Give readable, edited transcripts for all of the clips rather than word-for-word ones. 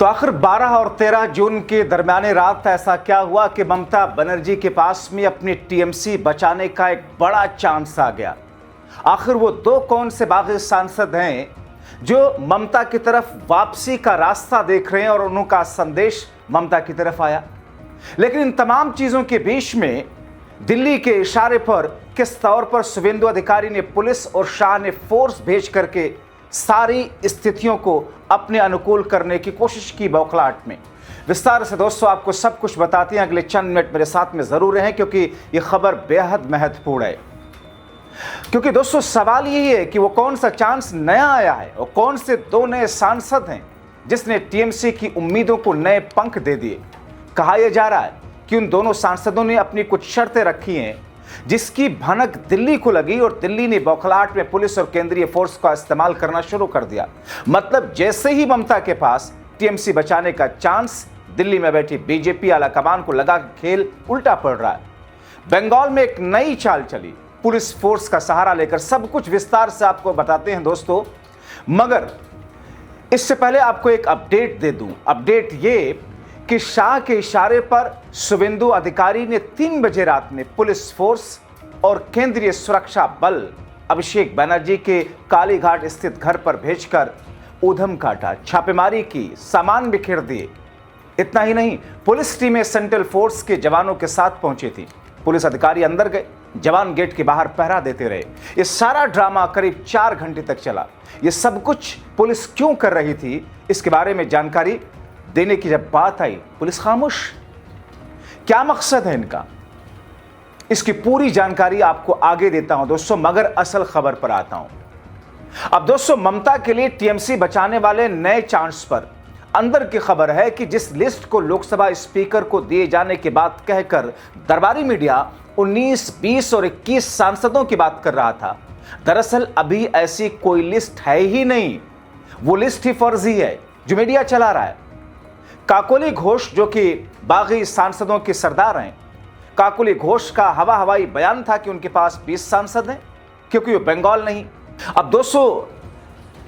तो आखिर 12 और 13 जून के दरमियाने रात ऐसा क्या हुआ कि ममता बनर्जी के पास में अपनी टीएमसी बचाने का एक बड़ा चांस आ गया। आखिर वो दो कौन से बागी सांसद हैं जो ममता की तरफ वापसी का रास्ता देख रहे हैं और उनका संदेश ममता की तरफ आया। लेकिन इन तमाम चीजों के बीच में दिल्ली के इशारे पर किस तौर पर शुभेंदु अधिकारी ने पुलिस और शाह ने फोर्स भेज करके सारी स्थितियों को अपने अनुकूल करने की कोशिश की बौखलाहट में। विस्तार से दोस्तों आपको सब कुछ बताते हैं, अगले चंद मिनट मेरे साथ में जरूर रहें क्योंकि ये खबर बेहद महत्वपूर्ण है। क्योंकि दोस्तों सवाल यही है कि वो कौन सा चांस नया आया है और कौन से दो नए सांसद हैं जिसने टीएमसी की उम्मीदों को नए पंख दे दिए। कहा यह जा रहा है कि उन दोनों सांसदों ने अपनी कुछ शर्तें रखी हैं जिसकी भनक दिल्ली को लगी और दिल्ली ने बौखलाहट में पुलिस और केंद्रीय फोर्स का इस्तेमाल करना शुरू कर दिया। मतलब जैसे ही ममता के पास टीएमसी बचाने का चांस, दिल्ली में बैठी बीजेपी आला कमान को लगा कि खेल उल्टा पड़ रहा है। बंगाल में एक नई चाल चली, पुलिस फोर्स का सहारा लेकर। सब कुछ विस्तार से आपको बताते हैं दोस्तों, मगर इससे पहले आपको एक अपडेट दे दूं। अपडेट ये कि शाह के इशारे पर शुभेंदु अधिकारी ने 3 बजे रात में पुलिस फोर्स और केंद्रीय सुरक्षा बल अभिषेक बनर्जी के कालीघाट स्थित घर पर भेजकर ऊधम काटा, छापेमारी की, सामान बिखेर दिए। इतना ही नहीं, पुलिस टीमें सेंट्रल फोर्स के जवानों के साथ पहुंची थी। पुलिस अधिकारी अंदर गए, जवान गेट के बाहर पहरा देते रहे। यह सारा ड्रामा करीब 4 घंटे तक चला। यह सब कुछ पुलिस क्यों कर रही थी, इसके बारे में जानकारी देने की जब बात आई, पुलिस खामोश। क्या मकसद है इनका, इसकी पूरी जानकारी आपको आगे देता हूं दोस्तों, मगर असल खबर पर आता हूं। अब दोस्तों ममता के लिए टीएमसी बचाने वाले नए चांस पर अंदर की खबर है कि जिस लिस्ट को लोकसभा स्पीकर को दिए जाने के बाद कहकर दरबारी मीडिया 19, 20 और 21 सांसदों की बात कर रहा था, दरअसल अभी ऐसी कोई लिस्ट है ही नहीं। वो लिस्ट ही फर्जी है जो मीडिया चला रहा है। काकोली घोष जो कि बागी सांसदों के सरदार हैं, काकोली घोष का हवाई बयान था कि उनके पास 20 सांसद हैं क्योंकि वो बंगाल नहीं। अब दोस्तों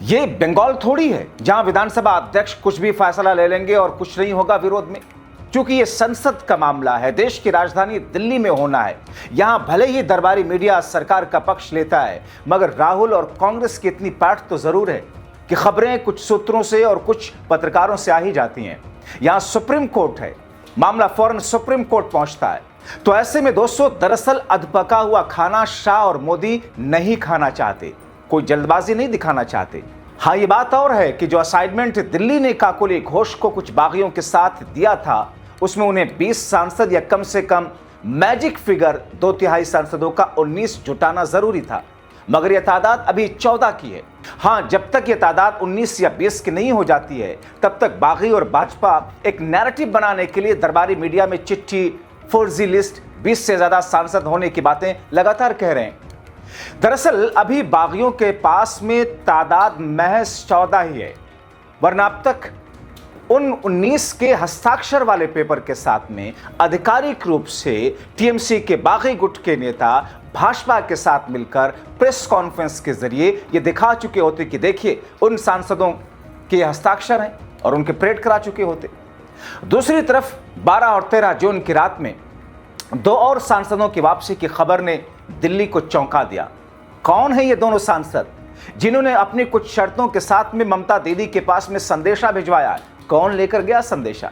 ये बंगाल थोड़ी है जहां विधानसभा अध्यक्ष कुछ भी फैसला ले लेंगे और कुछ नहीं होगा विरोध में। क्योंकि ये संसद का मामला है, देश की राजधानी दिल्ली में होना है। यहां भले ही दरबारी मीडिया सरकार का पक्ष लेता है, मगर राहुल और कांग्रेस की इतनी पाठ तो जरूर है कि खबरें कुछ सूत्रों से और कुछ पत्रकारों से आ ही जाती हैं। यहां सुप्रीम कोर्ट है, मामला फौरन सुप्रीम कोर्ट पहुंचता है। तो ऐसे में दोस्तों दरअसल अधपका हुआ खाना शाह और मोदी नहीं खाना चाहते, कोई जल्दबाजी नहीं दिखाना चाहते। हाँ, ये बात और है कि जो असाइनमेंट दिल्ली ने काकोली घोष को कुछ बागियों के साथ दिया था, उसमें उन्हें 20 सांसद या कम से कम मैजिक फिगर 2/3 सांसदों का 19 जुटाना जरूरी था, मगर यह तादाद अभी 14 की है। हाँ, जब तक यह तादाद 19 या 20 की नहीं हो जाती है, तब तक बागी और भाजपा एक नैरेटिव बनाने के लिए दरबारी मीडिया में चिट्ठी, फर्जी लिस्ट, 20 से ज्यादा सांसद होने की बातें लगातार कह रहे हैं। दरअसल अभी बागियों के पास में तादाद महज 14 ही है, वरना अब तक उन 19 के हस्ताक्षर वाले पेपर के साथ में आधिकारिक रूप से टीएमसी के बागी गुट के नेता भाजपा के साथ मिलकर प्रेस कॉन्फ्रेंस के जरिए ये दिखा चुके होते कि देखिए उन सांसदों के हस्ताक्षर हैं और उनके परेड करा चुके होते। दूसरी तरफ 12 और 13 जून की रात में 2 और सांसदों की वापसी की खबर ने दिल्ली को चौंका दिया। कौन है ये दोनों सांसद जिन्होंने अपनी कुछ शर्तों के साथ में ममता दीदी के पास में संदेशा भिजवाया? कौन लेकर गया संदेशा?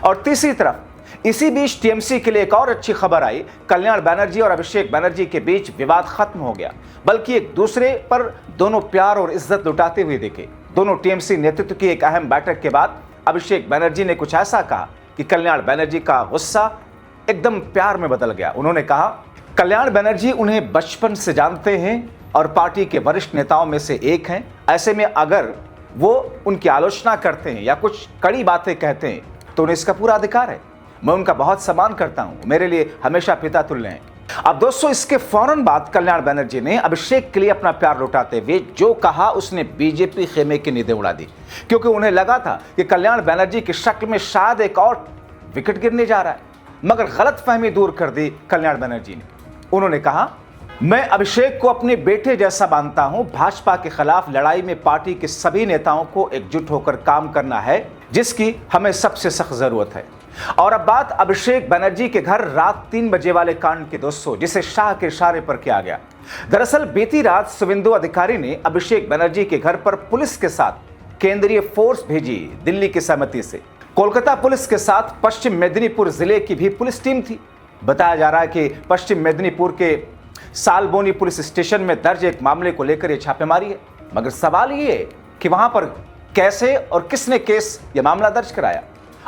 और तीसरी तरफ इसी बीच टीएमसी के लिए एक और अच्छी खबर आई। कल्याण बनर्जी और अभिषेक बनर्जी के बीच विवाद खत्म हो गया, बल्कि एक दूसरे पर दोनों प्यार और इज्जत लुटाते हुए दिखे। दोनों टीएमसी नेतृत्व की एक अहम बैठक के बाद अभिषेक बनर्जी ने कुछ ऐसा कहा कि कल्याण बनर्जी का गुस्सा एकदम प्यार में बदल गया। उन्होंने कहा, कल्याण बनर्जी उन्हें बचपन से जानते हैं और पार्टी के वरिष्ठ नेताओं में से एक हैं। ऐसे में अगर वो उनकी आलोचना करते हैं या कुछ कड़ी बातें कहते हैं तो उन्हें इसका पूरा अधिकार है। मैं उनका बहुत सम्मान करता हूं, मेरे लिए हमेशा पिता तुल्य हैं। अब दोस्तों इसके फौरन बाद कल्याण बनर्जी ने अभिषेक के लिए अपना प्यार लुटाते हुए जो कहा उसने बीजेपी खेमे की नींदें उड़ा दी, क्योंकि उन्हें लगा था कि कल्याण बनर्जी की शक्ल में शायद एक और विकेट गिरने जा रहा है, मगर गलतफहमी दूर कर दी कल्याण बनर्जी ने। उन्होंने कहा, मैं अभिषेक को अपने बेटे जैसा मानता हूं। भाजपा के खिलाफ लड़ाई में पार्टी के सभी नेताओं को एकजुट होकर काम करना है। जिसकी हमें सबसे सख्त जरूरत है। और अब बात अभिषेक बनर्जी के घर रात 3 बजे वाले कांड की दोस्तों, जिसे शाह के इशारे पर किया गया। दरअसल बीती रात शुभेंदु अधिकारी ने अभिषेक बनर्जी के घर पर पुलिस के साथ केंद्रीय फोर्स भेजी दिल्ली की सहमति से। कोलकाता पुलिस के साथ पश्चिम मेदिनीपुर जिले की भी पुलिस टीम थी। बताया जा रहा है कि पश्चिम मेदिनीपुर के सालबोनी पुलिस स्टेशन में दर्ज एक मामले को लेकर यह छापेमारी है। मगर सवाल ये है कि वहां पर कैसे और किसने केस या मामला दर्ज कराया,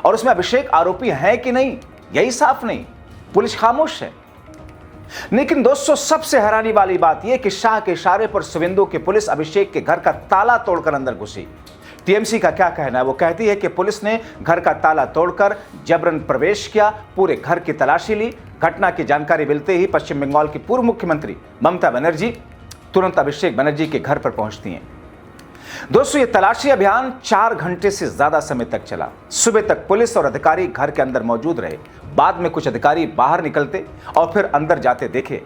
और उसमें अभिषेक आरोपी है कि नहीं, यही साफ नहीं। पुलिस खामोश है। लेकिन दोस्तों, सबसे हैरानी वाली बात यह कि शाह के इशारे पर शुभेंदु की पुलिस अभिषेक के घर का ताला तोड़कर अंदर घुसी। टीएमसी का क्या कहना है? वो कहती है कि पुलिस ने घर का ताला तोड़कर जबरन प्रवेश किया, पूरे घर की तलाशी ली। घटना की जानकारी मिलते ही पश्चिम बंगाल की पूर्व मुख्यमंत्री ममता बनर्जी तुरंत अभिषेक बनर्जी के घर पर पहुंचती हैं। दोस्तों, ये तलाशी अभियान 4 घंटे से ज्यादा समय तक चला। सुबह तक पुलिस और अधिकारी घर के अंदर मौजूद रहे। बाद में कुछ अधिकारी बाहर निकलते और फिर अंदर जाते देखे।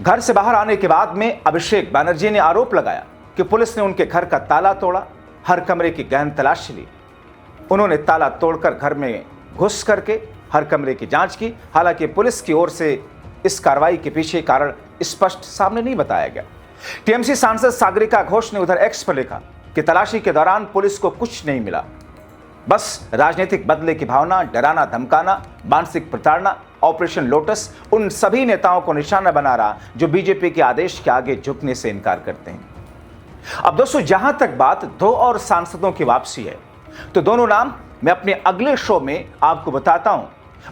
घर से बाहर आने के बाद में अभिषेक बनर्जी ने आरोप लगाया कि पुलिस ने उनके घर का ताला तोड़ा, हर कमरे की गहन तलाशी ली। उन्होंने ताला तोड़कर घर में घुस करके हर कमरे की जांच की। हालांकि पुलिस की ओर से इस कार्रवाई के पीछे कारण स्पष्ट सामने नहीं बताया गया। टीएमसी सांसद सागरिका घोष ने उधर एक्स पर लिखा कि तलाशी के दौरान पुलिस को कुछ नहीं मिला, बस राजनीतिक बदले की भावना, डराना धमकाना, मानसिक प्रताड़ना, ऑपरेशन लोटस उन सभी नेताओं को निशाना बना रहा जो बीजेपी के आदेश के आगे झुकने से इनकार करते हैं। अब दोस्तों, जहां तक बात 2 और सांसदों की वापसी है, तो दोनों नाम मैं अपने अगले शो में आपको बताता हूं।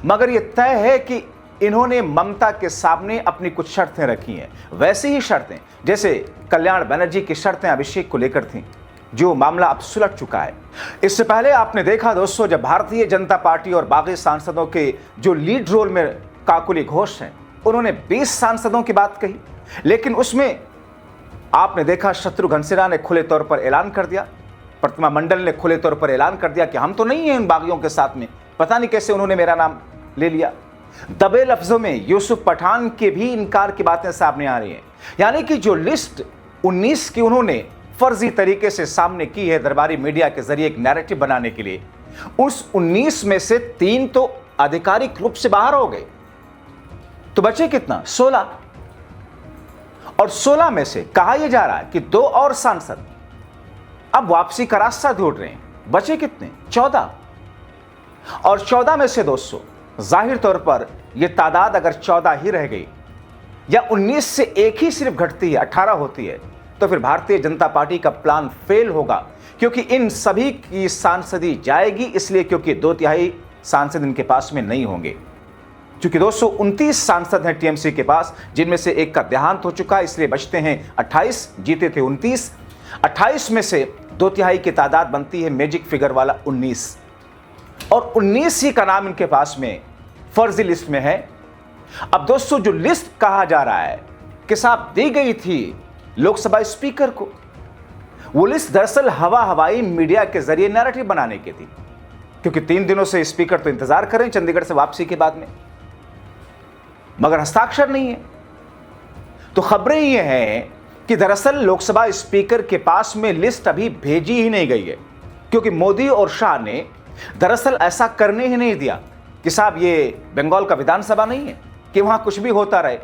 मगर यह तय है कि इन्होंने ममता के सामने अपनी कुछ शर्तें रखी हैं, वैसी ही शर्तें जैसे कल्याण बनर्जी की शर्तें अभिषेक को लेकर थीं, जो मामला अब सुलझ चुका है। इससे पहले आपने देखा दोस्तों, जब भारतीय जनता पार्टी और बागी सांसदों के जो लीड रोल में काकुली घोष हैं, उन्होंने 20 सांसदों की बात कही, लेकिन उसमें आपने देखा शत्रुघ्न सिन्हा ने खुले तौर पर ऐलान कर दिया, प्रतिमा मंडल ने खुले तौर पर ऐलान कर दिया कि हम तो नहीं हैं इन बागियों के साथ में। पता नहीं कैसे उन्होंने मेरा नाम ले लिया। दबे लफ्जों में यूसुफ पठान के भी इनकार की बातें सामने आ रही हैं। यानी कि जो लिस्ट 19 की उन्होंने फर्जी तरीके से सामने की है दरबारी मीडिया के जरिए एक नैरेटिव बनाने के लिए, उस 19 में से 3 तो आधिकारिक रूप से बाहर हो गए, तो बचे कितना? 16। और 16 में से कहा यह जा रहा है कि 2 और सांसद अब वापसी का रास्ता ढूंढ रहे हैं। बचे कितने? 14। और 14 में से दोस्तों, जाहिर तौर पर यह तादाद अगर 14 ही रह गई या 19 से एक ही सिर्फ घटती है, 18 होती है, तो फिर भारतीय जनता पार्टी का प्लान फेल होगा, क्योंकि इन सभी की सांसदी जाएगी। इसलिए क्योंकि 2/3 सांसद इनके पास में नहीं होंगे। क्योंकि दोस्तों 29 सांसद हैं टीएमसी के पास, जिनमें से एक का देहांत हो चुका है, इसलिए बचते हैं 28, जीते थे 29। 28 में से 2/3 की तादाद बनती है मैजिक फिगर वाला 19, और 19 ही का नाम इनके पास में फर्जी लिस्ट में है। अब दोस्तों, जो लिस्ट कहा जा रहा है कि साहब दी गई थी लोकसभा स्पीकर को, वो लिस्ट दरअसल हवाई मीडिया के जरिए नैरेटिव बनाने की थी, क्योंकि 3 दिनों से स्पीकर तो इंतजार करें चंडीगढ़ से वापसी के बाद में, मगर हस्ताक्षर नहीं है। तो खबरें ये हैं कि दरअसल लोकसभा स्पीकर के पास में लिस्ट अभी भेजी ही नहीं गई है, क्योंकि मोदी और शाह ने दरअसल ऐसा करने ही नहीं दिया कि साहब ये बंगाल का विधानसभा नहीं है कि वहां कुछ भी होता रहे,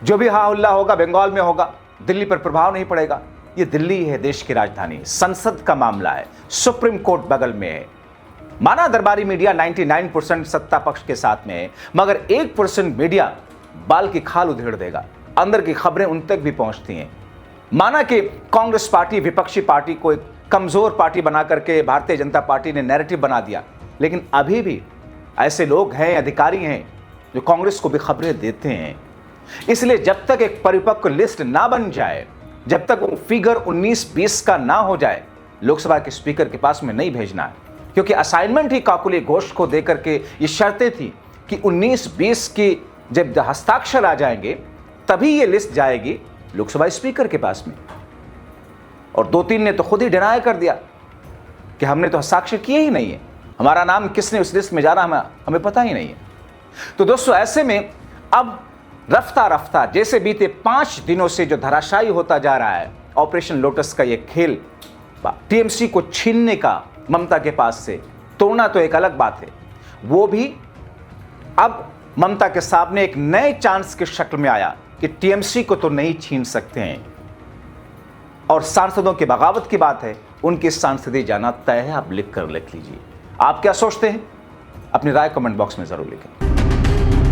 जो भी हा हल्ला होगा बंगाल में होगा, दिल्ली पर प्रभाव नहीं पड़ेगा। ये दिल्ली है, देश की राजधानी, संसद का मामला है, सुप्रीम कोर्ट बगल में है। माना दरबारी मीडिया 99% सत्ता पक्ष के साथ में है, मगर 1% मीडिया बाल की खाल उधेड़ देगा, अंदर की खबरें उन तक भी पहुंचती हैं। माना कि कांग्रेस पार्टी विपक्षी पार्टी को एक कमजोर पार्टी बना करके भारतीय जनता पार्टी ने नैरेटिव बना दिया, लेकिन अभी भी ऐसे लोग हैं, अधिकारी हैं, जो कांग्रेस को भी खबरें देते हैं। इसलिए जब तक एक परिपक्व लिस्ट ना बन जाए, जब तक वो फिगर 19-20 का ना हो जाए, लोकसभा के स्पीकर के पास में नहीं भेजना है, क्योंकि असाइनमेंट ही काकुली घोष को देकर के ये शर्तें थी कि 19-20 की जब हस्ताक्षर आ जाएंगे तभी ये लिस्ट जाएगी लोकसभा स्पीकर के पास में। और 2-3 ने तो खुद ही डिनाई कर दिया कि हमने तो हस्ताक्षर किए ही नहीं है, हमारा नाम किसने उस लिस्ट में जाना हमें पता ही नहीं है। तो दोस्तों ऐसे में अब रफ्ता रफ्ता जैसे बीते 5 दिनों से जो धराशायी होता जा रहा है ऑपरेशन लोटस का ये खेल, टीएमसी को छीनने का ममता के पास से तोड़ना तो एक अलग बात है, वो भी अब ममता के सामने एक नए चांस की शक्ल में आया कि टीएमसी को तो नहीं छीन सकते हैं। और सांसदों की बगावत की बात है, उनकी सांसदी जाना तय है। आप लिख लीजिए, आप क्या सोचते हैं? अपनी राय कमेंट बॉक्स में जरूर लिखें।